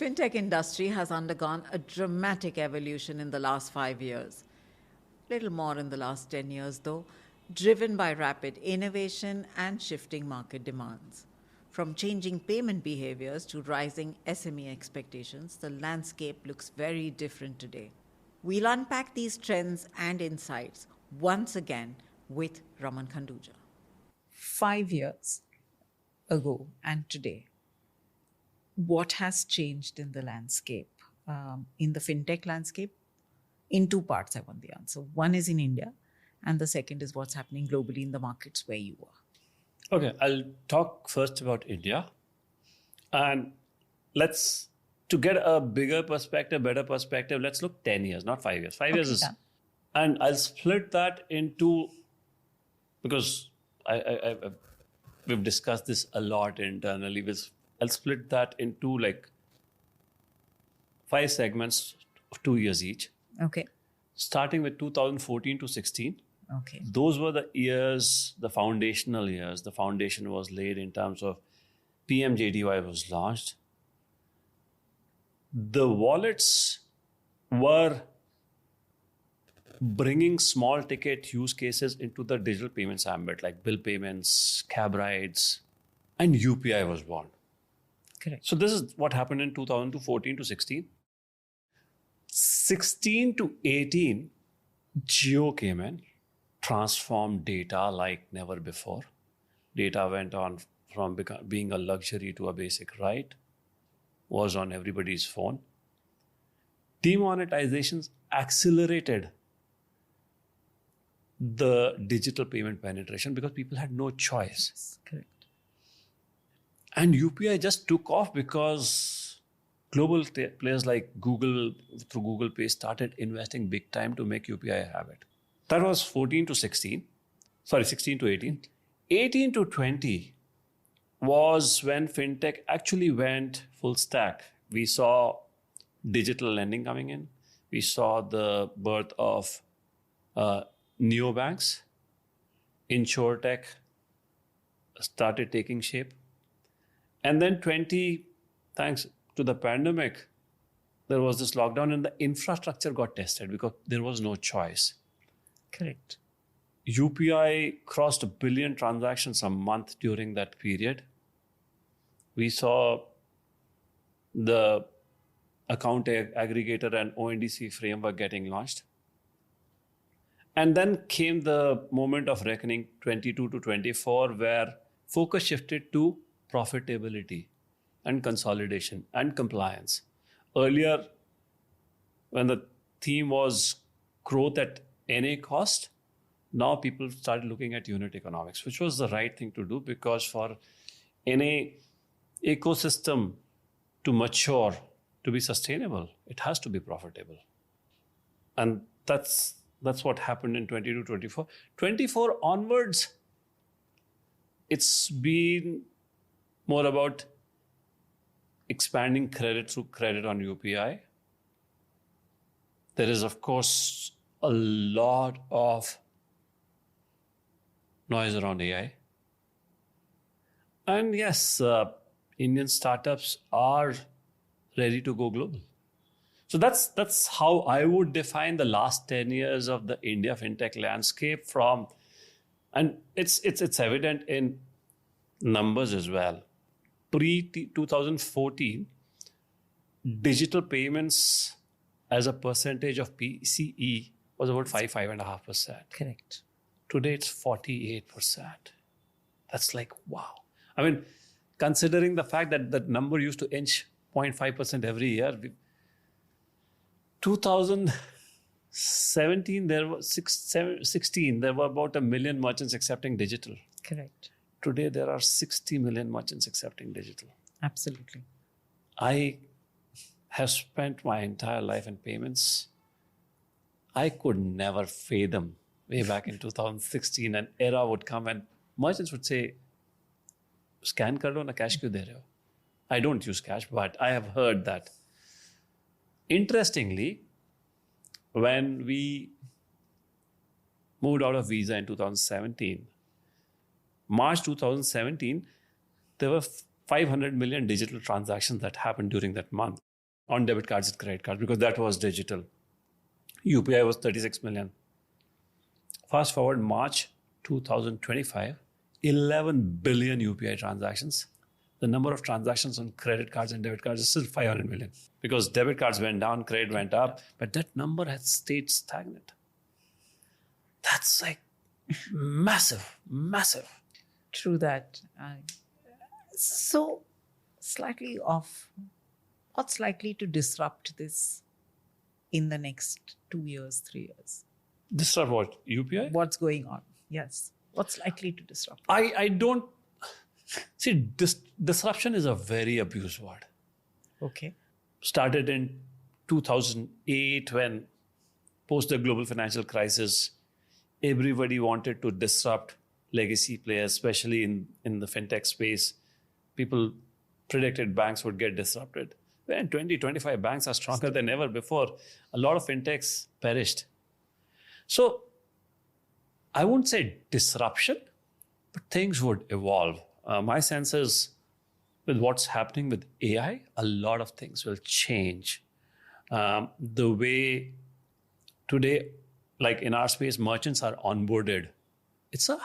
fintech industry has undergone a dramatic evolution in the last 5 years. Little more in the last 10 years, though, driven by rapid innovation and shifting market demands. From changing payment behaviors to rising SME expectations, the landscape looks very different today. We'll unpack these trends and insights once again with Raman. 5 years ago and today, what has changed in the landscape, in the fintech landscape? In two parts, I want the answer. One is in India, and the second is what's happening globally in the markets where you are. Okay, I'll talk first about India. And to get a bigger perspective, better perspective, let's look 10 years, not 5 years. 5 years is... Done. And I'll split that into, because we've discussed this a lot internally. I'll split that into like 5 segments of 2 years each. Okay. Starting with 2014 to 16. Okay. Those were the years, the foundational years. The foundation was laid in terms of PMJDY was launched. The wallets were bringing small ticket use cases into the digital payments ambit, like bill payments, cab rides, and UPI was born. Correct. So this is what happened in 2014 to 16. 16 to 18, Geo came in, transformed data like never before. Data went on from being a luxury to a basic right, was on everybody's phone. Demonetizations accelerated the digital payment penetration because people had no choice. Yes, correct. And UPI just took off because global players like Google, through Google Pay, started investing big time to make UPI a habit. That was 16 to 18. 18 to 20 was when fintech actually went full stack. We saw digital lending coming in. We saw the birth of neobanks. InsurTech started taking shape. And then 20, thanks to the pandemic, there was this lockdown and the infrastructure got tested because there was no choice. Correct. UPI crossed 1 billion transactions a month during that period. We saw the account aggregator and ONDC framework getting launched. And then came the moment of reckoning, 22 to 24, where focus shifted to profitability and consolidation and compliance. Earlier, when the theme was growth at any cost, now people started looking at unit economics, which was the right thing to do, because for any ecosystem to mature, to be sustainable, it has to be profitable. And that's what happened in 22, 24. 24 onwards, it's been more about expanding credit through credit on UPI. There is, of course, a lot of noise around AI. And yes, Indian startups are ready to go global. So that's how I would define the last 10 years of the India fintech landscape from, and it's evident in numbers as well. Pre-2014, digital payments as a percentage of PCE was about 5.5%. Correct. Today it's 48%. That's like, wow. I mean, considering the fact that that number used to inch 0.5% every year, 2017, there were 16, there were about 1 million merchants accepting digital. Correct. Today, there are 60 million merchants accepting digital. Absolutely. I have spent my entire life in payments. I could never fathom way back in 2016, an era would come and merchants would say, scan kar lo na, cash kyun de rahe ho? I don't use cash, but I have heard that. Interestingly, when we moved out of Visa in 2017, March 2017, there were 500 million digital transactions that happened during that month. on debit cards and credit cards because that was digital. UPI was 36 million. Fast forward March 2025, 11 billion UPI transactions. The number of transactions on credit cards and debit cards is still 500 million because debit cards went down, credit went up, but that number has stayed stagnant. That's like massive, massive. True that. So, slightly off, what's likely to disrupt this in the next 2 years, 3 years? Disrupt what? UPI? What's going on? Yes. What's likely to disrupt? I don't see disruption is a very abused word. Okay. Started in 2008 when post the global financial crisis, everybody wanted to disrupt legacy players, especially in the fintech space. People predicted banks would get disrupted. When 2025 banks are stronger than ever before, a lot of fintechs perished. So I wouldn't say disruption, but things would evolve. My sense is with what's happening with AI, a lot of things will change. The way today, like in our space, merchants are onboarded. It's a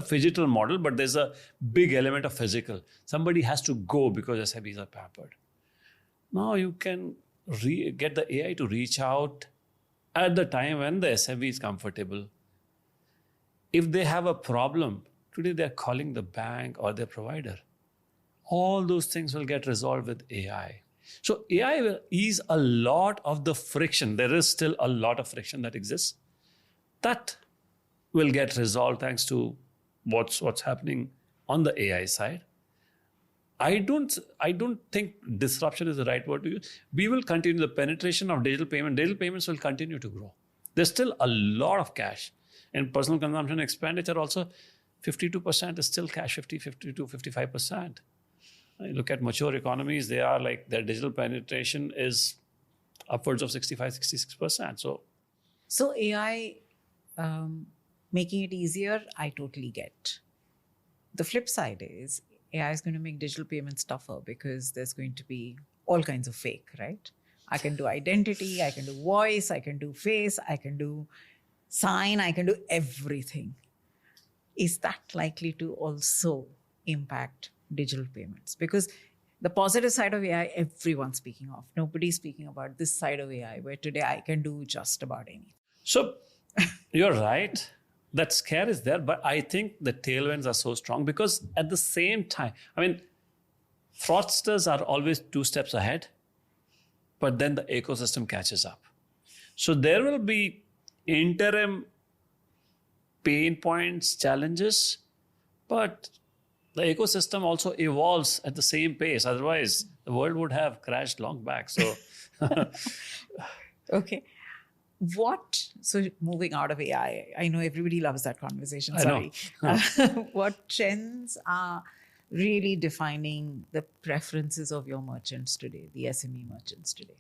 phygital model, but there's a big element of physical. Somebody has to go because SMEs are pampered. Now you can get the AI to reach out at the time when the SME is comfortable. If they have a problem, today they're calling the bank or their provider. All those things will get resolved with AI. So AI will ease a lot of the friction. There is still a lot of friction that exists. That will get resolved thanks to what's happening on the AI side. I don't think disruption is the right word to use. We will continue the penetration of digital payment. Digital payments will continue to grow. There's still a lot of cash. And personal consumption expenditure also, 52% is still cash, 52, 55%. You look at mature economies, they are like their digital penetration is upwards of 65, 66%. So AI making it easier, I totally get. The flip side is AI is going to make digital payments tougher because there's going to be all kinds of fake, right? I can do identity, I can do voice, I can do face, I can do sign, I can do everything. Is that likely to also impact digital payments? Because the positive side of AI, everyone's speaking of. Nobody's speaking about this side of AI, where today I can do just about anything. So you're right. That scare is there, but I think the tailwinds are so strong because at the same time, fraudsters are always 2 steps ahead, but then the ecosystem catches up. So there will be interim pain points, challenges, but the ecosystem also evolves at the same pace. Otherwise, the world would have crashed long back. So, okay. So moving out of AI, I know everybody loves that conversation. Sorry. What trends are really defining the preferences of your merchants today, the SME merchants today?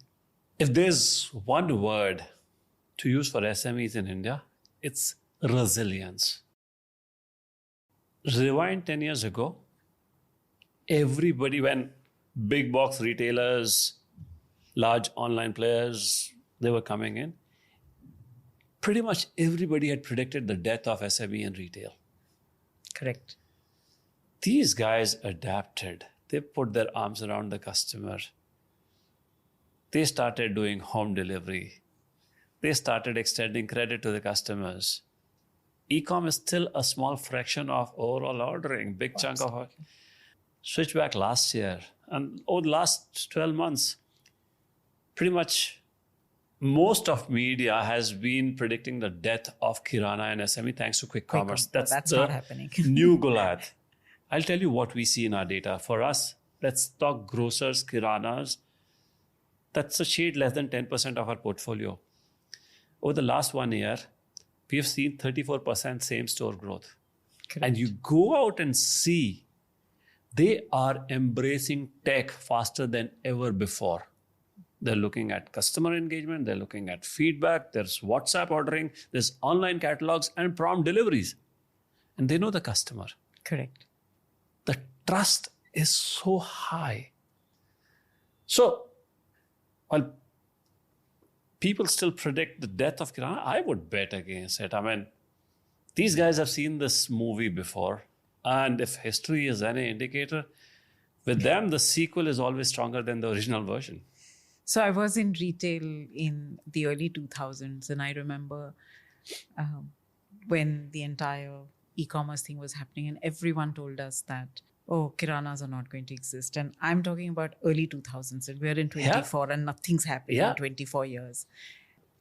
If there's one word to use for SMEs in India, it's resilience. Rewind 10 years ago, everybody, when big box retailers, large online players, they were coming in, pretty much everybody had predicted the death of SME and retail. Correct. These guys adapted. They put their arms around the customer. They started doing home delivery. They started extending credit to the customers. E-com is still a small fraction of overall ordering, big chunk of it. Switch back last year, and over the last 12 months, pretty much most of media has been predicting the death of Kirana and SME thanks to quick commerce. That's not happening. New Goliath. I'll tell you what we see in our data. For us, let's talk grocers, Kiranas. That's a shade less than 10% of our portfolio. Over the last 1 year, we have seen 34% same-store growth. Correct. And you go out and see, they are embracing tech faster than ever before. They're looking at customer engagement, they're looking at feedback, there's WhatsApp ordering, there's online catalogs and prompt deliveries. And they know the customer. Correct. The trust is so high. So, while people still predict the death of Kirana, I would bet against it. I mean, these guys have seen this movie before. And if history is any indicator, with them, the sequel is always stronger than the original version. So I was in retail in the early 2000s, and I remember when the entire e-commerce thing was happening, and everyone told us that, oh, kiranas are not going to exist. And I'm talking about early 2000s, and we're in 24, and nothing's happened in 24 years.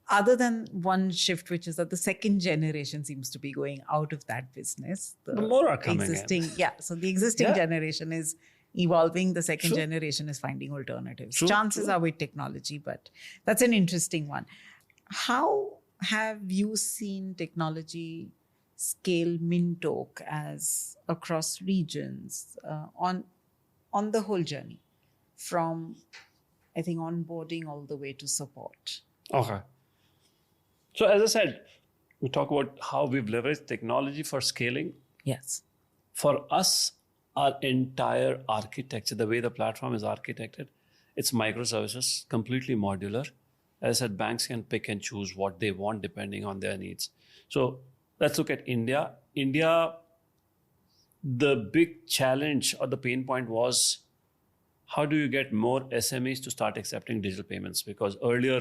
Other than one shift, which is that the second generation seems to be going out of that business. The more are coming in. Yeah, so the existing generation is evolving. The second generation is finding alternatives. Chances are with technology, but that's an interesting one. How have you seen technology scale Mintalk as across regions on the whole journey, from, I think, onboarding all the way to support? Okay. So as I said, we talk about how we've leveraged technology for scaling. Yes. For us, our entire architecture, the way the platform is architected, it's microservices, completely modular. As I said, banks can pick and choose what they want depending on their needs. So let's look at India. India, the big challenge or the pain point was, how do you get more SMEs to start accepting digital payments? Because earlier,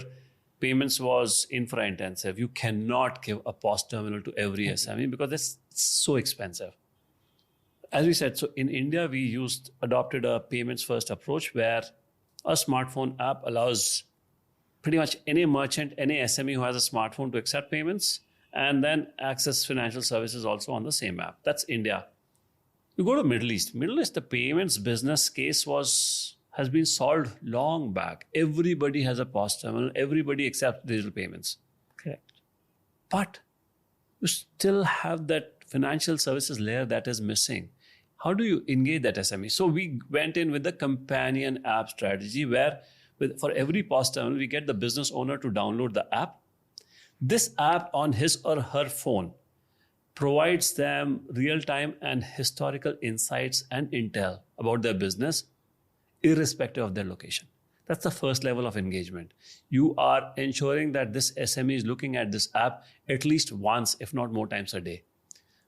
payments was infra intensive. You cannot give a POS terminal to every SME because it's so expensive. As we said, so in India, we adopted a payments first approach where a smartphone app allows pretty much any merchant, any SME who has a smartphone to accept payments and then access financial services also on the same app. That's India. You go to Middle East. Middle East, the payments business case has been solved long back. Everybody has a POS terminal. Everybody accepts digital payments. Correct. But you still have that financial services layer that is missing. How do you engage that SME? So we went in with the companion app strategy where for every POS terminal, we get the business owner to download the app. This app on his or her phone provides them real-time and historical insights and intel about their business, irrespective of their location. That's the first level of engagement. You are ensuring that this SME is looking at this app at least once, if not more times a day.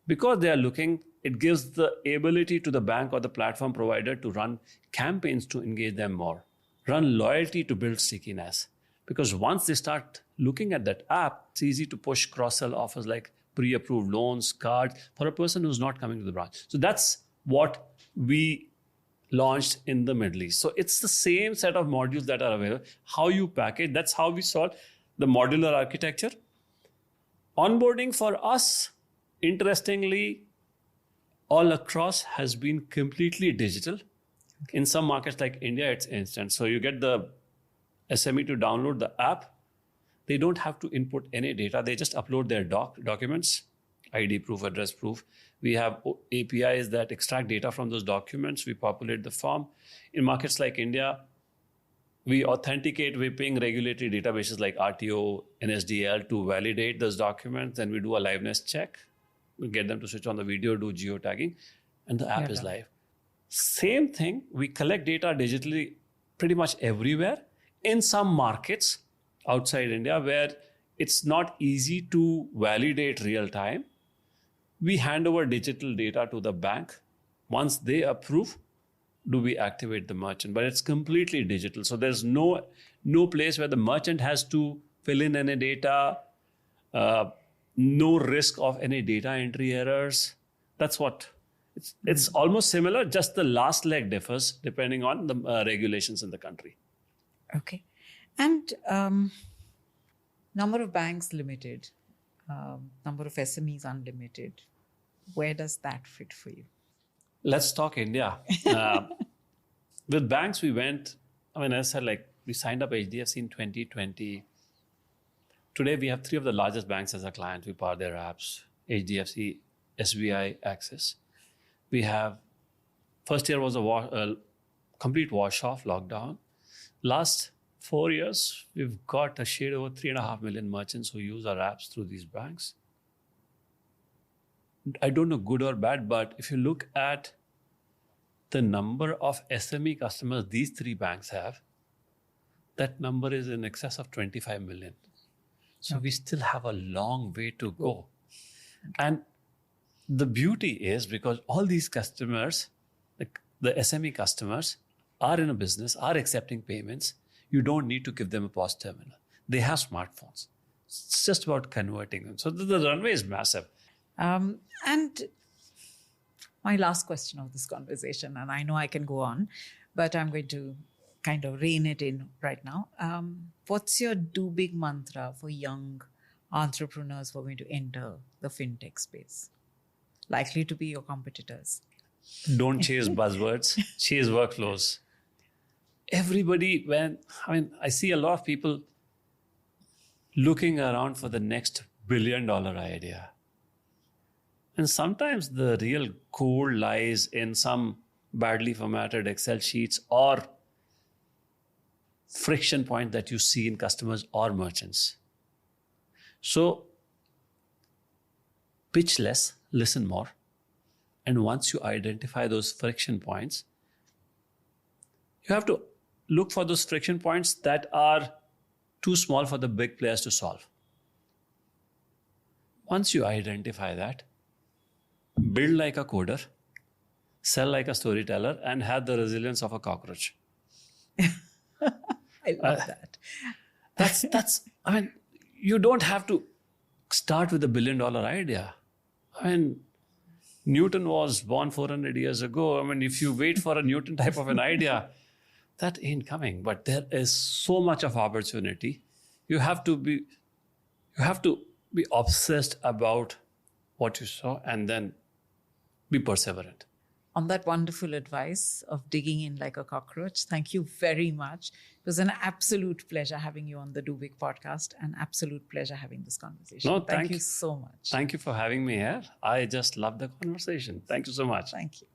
Because they are looking, it gives the ability to the bank or the platform provider to run campaigns to engage them more, run loyalty to build stickiness. Because once they start looking at that app, it's easy to push cross-sell offers like pre-approved loans, cards for a person who's not coming to the branch. So that's what we launched in the Middle East. So it's the same set of modules that are available. How you package, that's how we solve the modular architecture. Onboarding for us, interestingly, all across has been completely digital. In some markets like India, it's instant. So you get the SME to download the app. They don't have to input any data. They just upload their documents, ID proof, address proof. We have APIs that extract data from those documents. We populate the form. In markets like India, we authenticate with paying regulatory databases like RTO, NSDL to validate those documents. Then we do a liveness check. We get them to switch on the video, do geotagging, and the app is live. Same thing, we collect data digitally pretty much everywhere. In some markets outside India where it's not easy to validate real time, we hand over digital data to the bank. Once they approve, do we activate the merchant? But it's completely digital. So there's no place where the merchant has to fill in any data, no risk of any data entry errors. That's what it's almost similar, just the last leg differs depending on the regulations in the country. Okay. And number of banks limited, number of SMEs unlimited. Where does that fit for you? Let's talk India. With banks, we went, as I said, we signed up HDFC in 2020. Today, we have 3 of the largest banks as our clients. We power their apps, HDFC, SBI, Axis. We have, first year was a complete wash-off, lockdown. Last 4 years, we've got a shade over 3.5 million merchants who use our apps through these banks. I don't know good or bad, but if you look at the number of SME customers these 3 banks have, that number is in excess of 25 million. So we still have a long way to go. And the beauty is because all these customers, like the SME customers, are in a business, are accepting payments. You don't need to give them a POS terminal. They have smartphones. It's just about converting them. So the runway is massive. And my last question of this conversation, and I know I can go on, but I'm going to kind of rein it in right now. What's your do big mantra for young entrepreneurs who are going to enter the fintech space? Likely to be your competitors. Don't chase buzzwords, chase workflows. Everybody, I see a lot of people looking around for the next $1 billion idea. And sometimes the real gold lies in some badly formatted Excel sheets or friction point that you see in customers or merchants. So pitch less, listen more. And once you identify those friction points, you have to look for those friction points that are too small for the big players to solve. Once you identify that, build like a coder, sell like a storyteller, and have the resilience of a cockroach. I love that. That's. You don't have to start with a $1 billion idea. Newton was born 400 years ago. If you wait for a Newton type of an idea, that ain't coming. But there is so much of opportunity. You have to be obsessed about what you saw and then be perseverant. On that wonderful advice of digging in like a cockroach, thank you very much. It was an absolute pleasure having you on the Do Big podcast. An absolute pleasure having this conversation. No, thank you so much. Thank you for having me here. I just love the conversation. Thank you so much. Thank you.